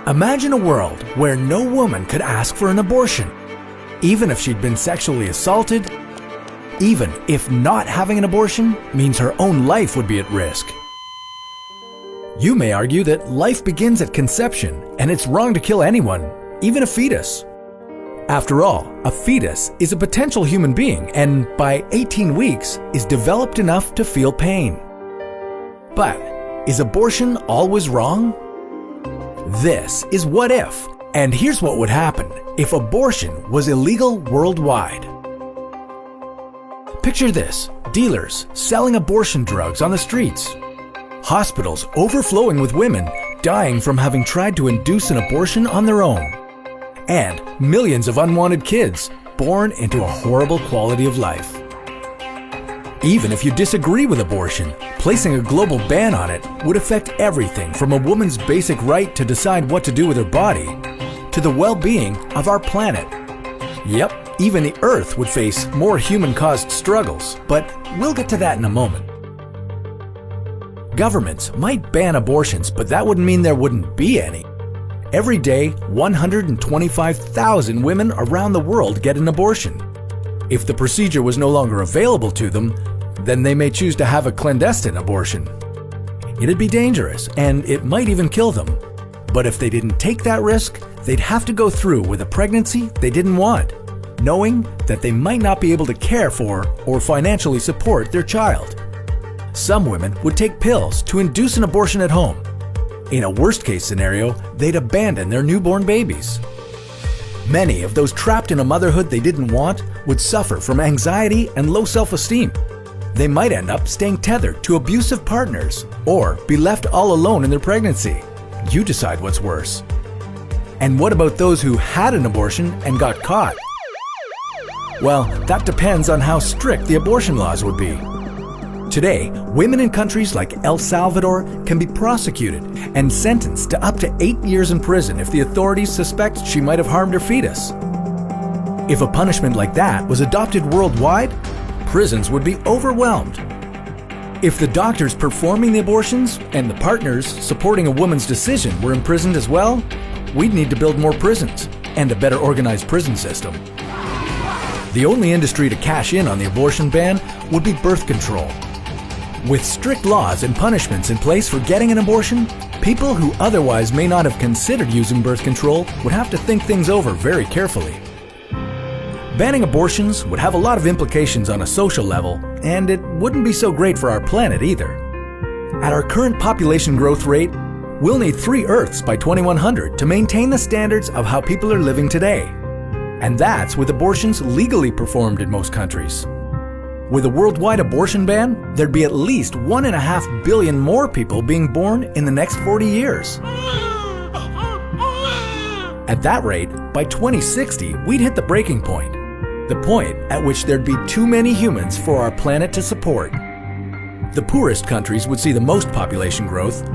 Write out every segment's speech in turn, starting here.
Imagine a world where no woman could ask for an abortion, even if she'd been sexually assaulted, even if not having an abortion means her own life would be at risk. You may argue that life begins at conception and it's wrong to kill anyone, even a fetus. After all, a fetus is a potential human being and by 18 weeks is developed enough to feel pain. But is abortion always wrong? This is What If, and here's what would happen if abortion was illegal worldwide. Picture this: dealers selling abortion drugs on the streets, hospitals overflowing with women dying from having tried to induce an abortion on their own, and millions of unwanted kids born into a horrible quality of life. Even if you disagree with abortion, placing a global ban on it would affect everything from a woman's basic right to decide what to do with her body to the well-being of our planet. Yep, even the Earth would face more human-caused struggles, but we'll get to that in a moment. Governments might ban abortions, but that wouldn't mean there wouldn't be any. Every day, 125,000 women around the world get an abortion. If the procedure was no longer available to them, then they may choose to have a clandestine abortion. It'd be dangerous, and it might even kill them. But if they didn't take that risk, they'd have to go through with a pregnancy they didn't want, knowing that they might not be able to care for or financially support their child. Some women would take pills to induce an abortion at home. In a worst-case scenario, they'd abandon their newborn babies. Many of those trapped in a motherhood they didn't want would suffer from anxiety and low self-esteem. They might end up staying tethered to abusive partners or be left all alone in their pregnancy. You decide what's worse. And what about those who had an abortion and got caught? Well, that depends on how strict the abortion laws would be. Today, women in countries like El Salvador can be prosecuted and sentenced to up to 8 years in prison if the authorities suspect she might have harmed her fetus. If a punishment like that was adopted worldwide, prisons would be overwhelmed. If the doctors performing the abortions and the partners supporting a woman's decision were imprisoned as well, we'd need to build more prisons and a better organized prison system. The only industry to cash in on the abortion ban would be birth control. With strict laws and punishments in place for getting an abortion, people who otherwise may not have considered using birth control would have to think things over very carefully. Banning abortions would have a lot of implications on a social level, and it wouldn't be so great for our planet either. At our current population growth rate, we'll need 3 Earths by 2100 to maintain the standards of how people are living today. And that's with abortions legally performed in most countries. With a worldwide abortion ban, there'd be at least 1.5 billion more people being born in the next 40 years. At that rate, by 2060, we'd hit the breaking point. The point at which there'd be too many humans for our planet to support. The poorest countries would see the most population growth.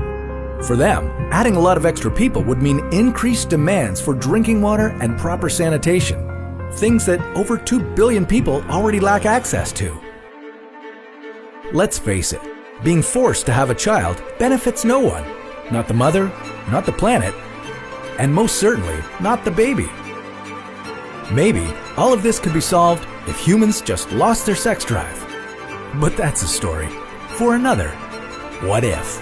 For them, adding a lot of extra people would mean increased demands for drinking water and proper sanitation, things that over 2 billion people already lack access to. Let's face it, being forced to have a child benefits no one. Not the mother, not the planet, and most certainly not the baby. Maybe all of this could be solved if humans just lost their sex drive. But that's a story for another What If.